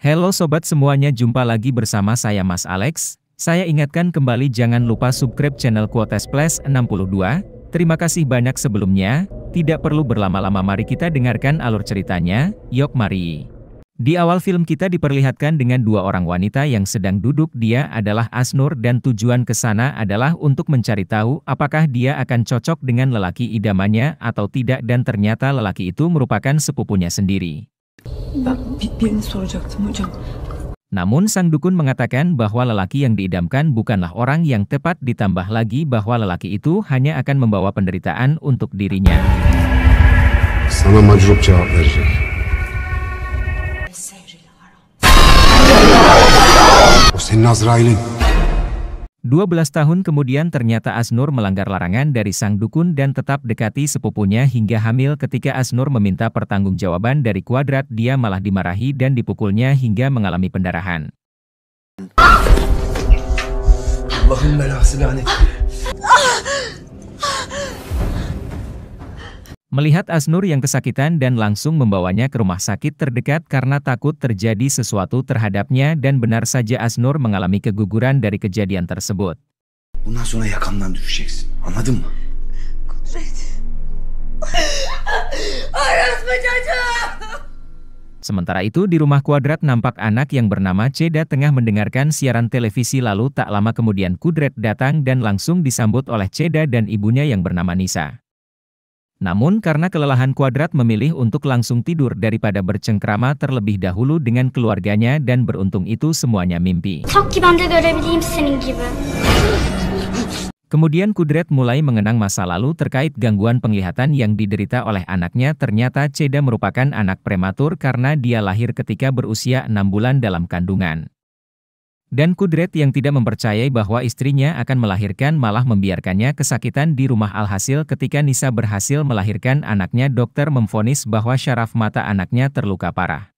Halo sobat semuanya, jumpa lagi bersama saya Mas Alex. Saya ingatkan kembali jangan lupa subscribe channel Quotes Plus 62. Terima kasih banyak sebelumnya. Tidak perlu berlama-lama, mari kita dengarkan alur ceritanya. Yok mari. Di awal film kita diperlihatkan dengan dua orang wanita yang sedang duduk. Dia adalah Asnur dan tujuan ke sana adalah untuk mencari tahu apakah dia akan cocok dengan lelaki idamannya atau tidak, dan ternyata lelaki itu merupakan sepupunya sendiri. Birini soracaktım hocam. Namun sang dukun mengatakan bahwa lelaki yang diidamkan bukanlah orang yang tepat, ditambah lagi bahwa lelaki itu hanya akan membawa penderitaan untuk dirinya. Sana macrup cevap verecek. O senin Azrail'in. 12 tahun kemudian ternyata Asnur melanggar larangan dari sang dukun dan tetap dekati sepupunya hingga hamil. Ketika Asnur meminta pertanggungjawaban dari Kuadrat, dia malah dimarahi dan dipukulnya hingga mengalami pendarahan. Allah'ın belası lanet. Melihat Asnur yang kesakitan dan langsung membawanya ke rumah sakit terdekat karena takut terjadi sesuatu terhadapnya, dan benar saja Asnur mengalami keguguran dari kejadian tersebut. Bundan sonra yakamdan düşeceksin. Anladın mı? Kudret. Orospu çocuğu. Sementara itu di rumah Kuadrat nampak anak yang bernama Ceda tengah mendengarkan siaran televisi, lalu tak lama kemudian Kudret datang dan langsung disambut oleh Ceda dan ibunya yang bernama Nisa. Namun karena kelelahan, Kuadrat memilih untuk langsung tidur daripada bercengkrama terlebih dahulu dengan keluarganya, dan beruntung itu semuanya mimpi. Tak ki ben de görebileyim senin gibi. Kemudian Kudret mulai mengenang masa lalu terkait gangguan penglihatan yang diderita oleh anaknya. Ternyata Ceda merupakan anak prematur karena dia lahir ketika berusia 6 bulan dalam kandungan. Dan Kudret yang tidak mempercayai bahwa istrinya akan melahirkan malah membiarkannya kesakitan di rumah. Alhasil ketika Nisa berhasil melahirkan anaknya, dokter memvonis bahwa syaraf mata anaknya terluka parah,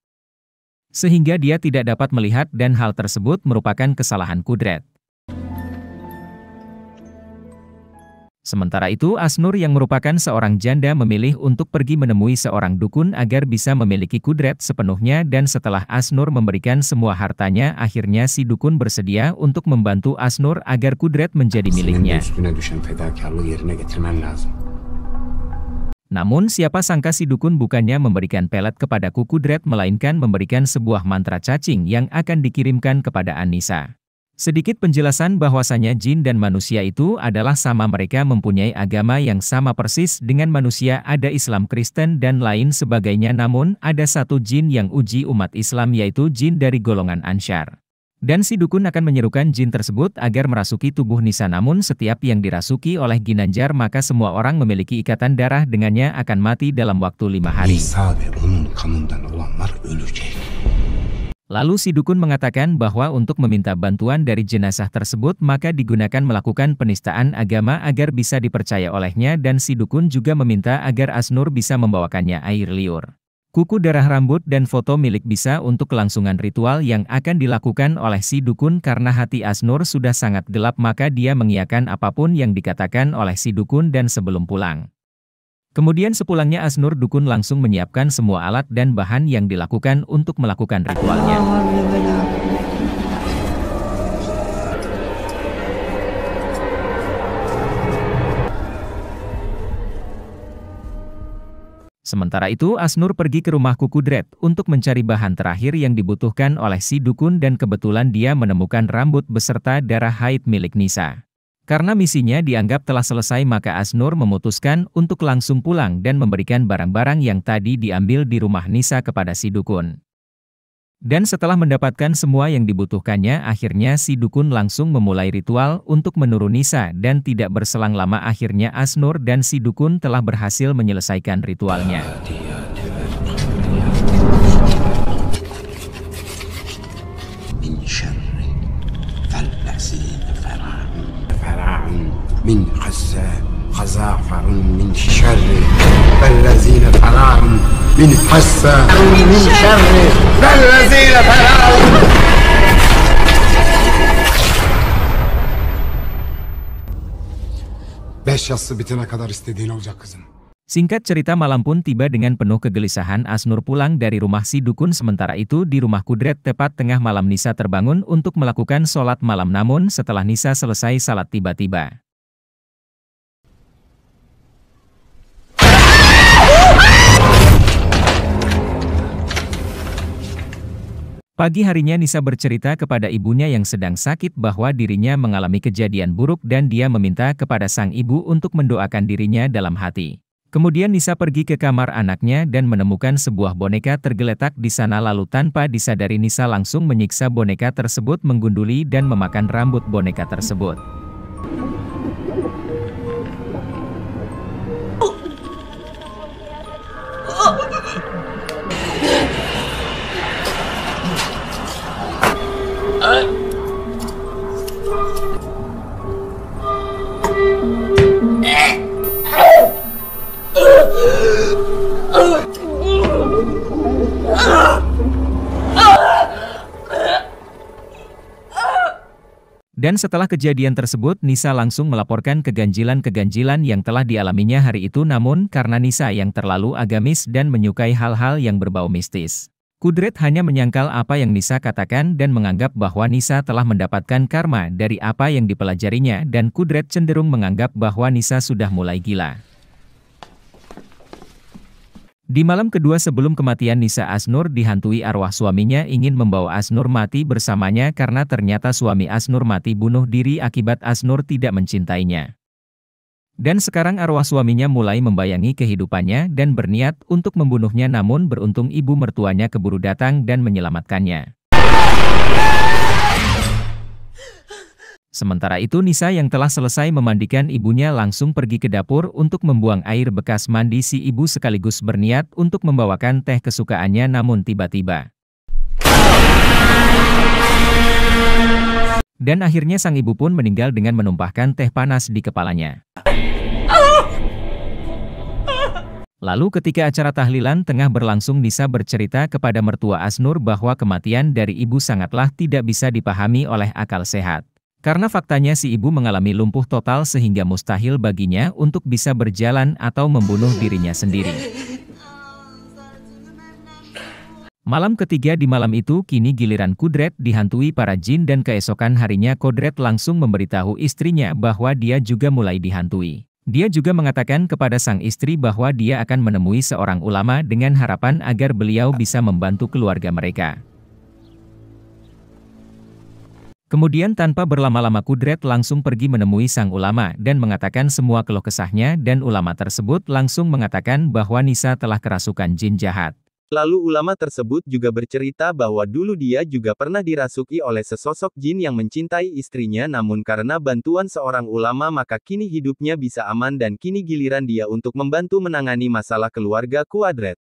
sehingga dia tidak dapat melihat, dan hal tersebut merupakan kesalahan Kudret. Sementara itu Asnur yang merupakan seorang janda memilih untuk pergi menemui seorang dukun agar bisa memiliki Kudret sepenuhnya, dan setelah Asnur memberikan semua hartanya, akhirnya si dukun bersedia untuk membantu Asnur agar Kudret menjadi miliknya. Üstüne düşen fedakarlığı yerine getirmen lazım. Namun siapa sangka si dukun bukannya memberikan pelet kepadaku Kudret, melainkan memberikan sebuah mantra cacing yang akan dikirimkan kepada Anissa. Sedikit penjelasan bahwasanya jin dan manusia itu adalah sama, mereka mempunyai agama yang sama persis dengan manusia, ada Islam, Kristen, dan lain sebagainya. Namun ada satu jin yang uji umat Islam, yaitu jin dari golongan Ansyar. Dan si dukun akan menyerukan jin tersebut agar merasuki tubuh Nisa, namun setiap yang dirasuki oleh Ginanjar maka semua orang memiliki ikatan darah dengannya akan mati dalam waktu 5 hari. Nisa ve onun kanından olanlar ölecek. Lalu si dukun mengatakan bahwa untuk meminta bantuan dari jenazah tersebut maka digunakan melakukan penistaan agama agar bisa dipercaya olehnya, dan si dukun juga meminta agar Asnur bisa membawakannya air liur, kuku darah, rambut, dan foto milik bisa untuk kelangsungan ritual yang akan dilakukan oleh si dukun. Karena hati Asnur sudah sangat gelap maka dia mengiyakan apapun yang dikatakan oleh si dukun. Dan sebelum pulang, kemudian sepulangnya Asnur, dukun langsung menyiapkan semua alat dan bahan yang dilakukan untuk melakukan ritualnya. Sementara itu Asnur pergi ke rumah Kudret untuk mencari bahan terakhir yang dibutuhkan oleh si dukun, dan kebetulan dia menemukan rambut beserta darah haid milik Nisa. Karena misinya dianggap telah selesai maka Asnur memutuskan untuk langsung pulang dan memberikan barang-barang yang tadi diambil di rumah Nisa kepada si dukun. Dan setelah mendapatkan semua yang dibutuhkannya, akhirnya si dukun langsung memulai ritual untuk menurun Nisa, dan tidak berselang lama akhirnya Asnur dan si dukun telah berhasil menyelesaikan ritualnya. من خزعفر من شر فالذين فرعوا من حسا من شر فالذين فرعوا. 5 yassı bitene kadar istediğin olacak kızım. Singkat cerita malam pun tiba dengan penuh kegelisahan Asnur pulang dari rumah si dukun sementara itu di rumah Kudret tepat tengah malam Nisa terbangun untuk melakukan sholat malam namun setelah Nisa selesai salat tiba-tiba. Pagi harinya Nisa bercerita kepada ibunya yang sedang sakit bahwa dirinya mengalami kejadian buruk dan dia meminta kepada sang ibu untuk mendoakan dirinya dalam hati. Kemudian Nisa pergi ke kamar anaknya dan menemukan sebuah boneka tergeletak di sana lalu tanpa disadari Nisa langsung menyiksa boneka tersebut menggunduli dan memakan rambut boneka tersebut. Dan setelah kejadian tersebut, Nisa langsung melaporkan keganjilan-keganjilan yang telah dialaminya hari itu namun karena Nisa yang terlalu agamis dan menyukai hal-hal yang berbau mistis. Kudret hanya menyangkal apa yang Nisa katakan dan menganggap bahwa Nisa telah mendapatkan karma dari apa yang dipelajarinya dan Kudret cenderung menganggap bahwa Nisa sudah mulai gila. Di malam kedua sebelum kematian Nisa Asnur dihantui arwah suaminya ingin membawa Asnur mati bersamanya karena ternyata suami Asnur mati bunuh diri akibat Asnur tidak mencintainya. Dan sekarang arwah suaminya mulai membayangi kehidupannya dan berniat untuk membunuhnya namun beruntung ibu mertuanya keburu datang dan menyelamatkannya. Sementara itu Nisa yang telah selesai memandikan ibunya langsung pergi ke dapur untuk membuang air bekas mandi si ibu sekaligus berniat untuk membawakan teh kesukaannya namun tiba-tiba. Dan akhirnya sang ibu pun meninggal dengan menumpahkan teh panas di kepalanya. Lalu ketika acara tahlilan tengah berlangsung Nisa bercerita kepada mertua Asnur bahwa kematian dari ibu sangatlah tidak bisa dipahami oleh akal sehat. Karena faktanya si ibu mengalami lumpuh total sehingga mustahil baginya untuk bisa berjalan atau membunuh dirinya sendiri. Malam ketiga di malam itu kini giliran Kudret dihantui para jin dan keesokan harinya Kudret langsung memberitahu istrinya bahwa dia juga mulai dihantui. Dia juga mengatakan kepada sang istri bahwa dia akan menemui seorang ulama dengan harapan agar beliau bisa membantu keluarga mereka. Kemudian tanpa berlama-lama Kudret langsung pergi menemui sang ulama dan mengatakan semua keluh kesahnya dan ulama tersebut langsung mengatakan bahwa Nisa telah kerasukan jin jahat. Lalu ulama tersebut juga bercerita bahwa dulu dia juga pernah dirasuki oleh sesosok jin yang mencintai istrinya namun karena bantuan seorang ulama maka kini hidupnya bisa aman dan kini giliran dia untuk membantu menangani masalah keluarga Kudret.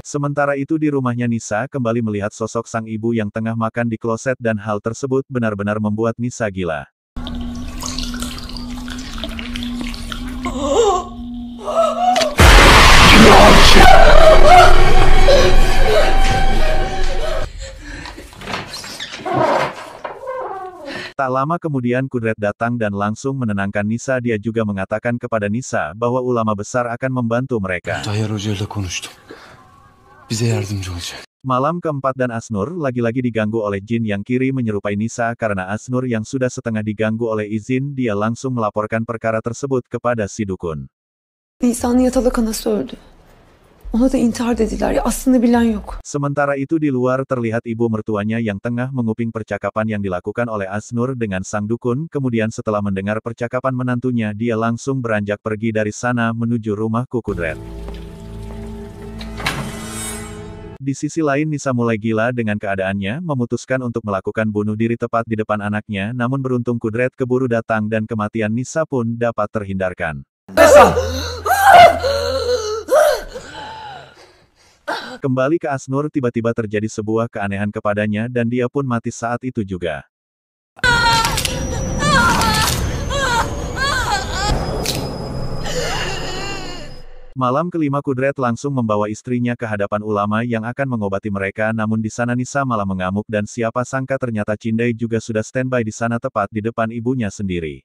Sementara itu di rumahnya Nisa kembali melihat sosok sang ibu yang tengah makan di kloset dan hal tersebut benar-benar membuat Nisa gila. Tak lama kemudian Kudret datang dan langsung menenangkan Nisa. Dia juga mengatakan kepada Nisa bahwa ulama besar akan membantu mereka. Tayyar Hoca'yla konuştum. Bize yardımcı olacak. Malam keempat dan Asnur lagi-lagi diganggu oleh jin yang kiri menyerupai Nisa karena Asnur yang sudah setengah diganggu oleh izin dia langsung melaporkan perkara tersebut kepada si dukun. Nisa'nın yatalak anası öldü. Ona da intihar dediler. Aslında bilen yok. Sementara itu di luar terlihat ibu mertuanya yang tengah menguping percakapan yang dilakukan oleh Asnur dengan sang dukun. Kemudian setelah mendengar percakapan menantunya dia langsung beranjak pergi dari sana menuju rumah Kudret. Di sisi lain Nisa mulai gila dengan keadaannya, memutuskan untuk melakukan bunuh diri tepat di depan anaknya namun beruntung Kudret keburu datang dan kematian Nisa pun dapat terhindarkan. Kembali ke Asnur tiba-tiba terjadi sebuah keanehan kepadanya dan dia pun mati saat itu juga. Malam kelima Kudret langsung membawa istrinya ke hadapan ulama yang akan mengobati mereka namun di sana Nisa malah mengamuk dan siapa sangka ternyata Cindai juga sudah standby di sana tepat di depan ibunya sendiri.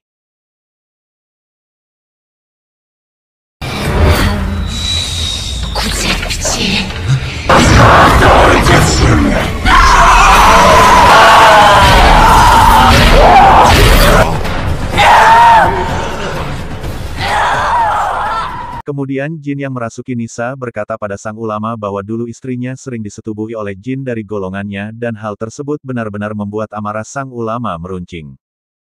Kemudian jin yang merasuki Nisa berkata pada sang ulama bahwa dulu istrinya sering disetubuhi oleh jin dari golongannya dan hal tersebut benar-benar membuat amarah sang ulama meruncing.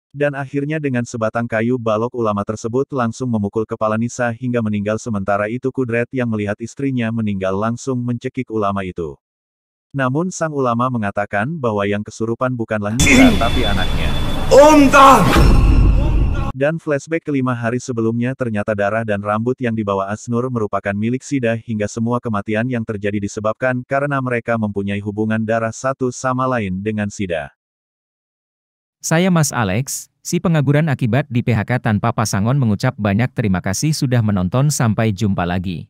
Dan akhirnya dengan sebatang kayu balok ulama tersebut langsung memukul kepala Nisa hingga meninggal, sementara itu Kudret yang melihat istrinya meninggal langsung mencekik ulama itu. Namun sang ulama mengatakan bahwa yang kesurupan bukanlah Nisa tapi anaknya. Dan flashback ke 5 hari sebelumnya, ternyata darah dan rambut yang dibawa Asnur merupakan milik Sida hingga semua kematian yang terjadi disebabkan karena mereka mempunyai hubungan darah satu sama lain dengan Sida. Saya Mas Alex, si pengangguran akibat di PHK tanpa pasangan mengucap banyak terima kasih sudah menonton, sampai jumpa lagi.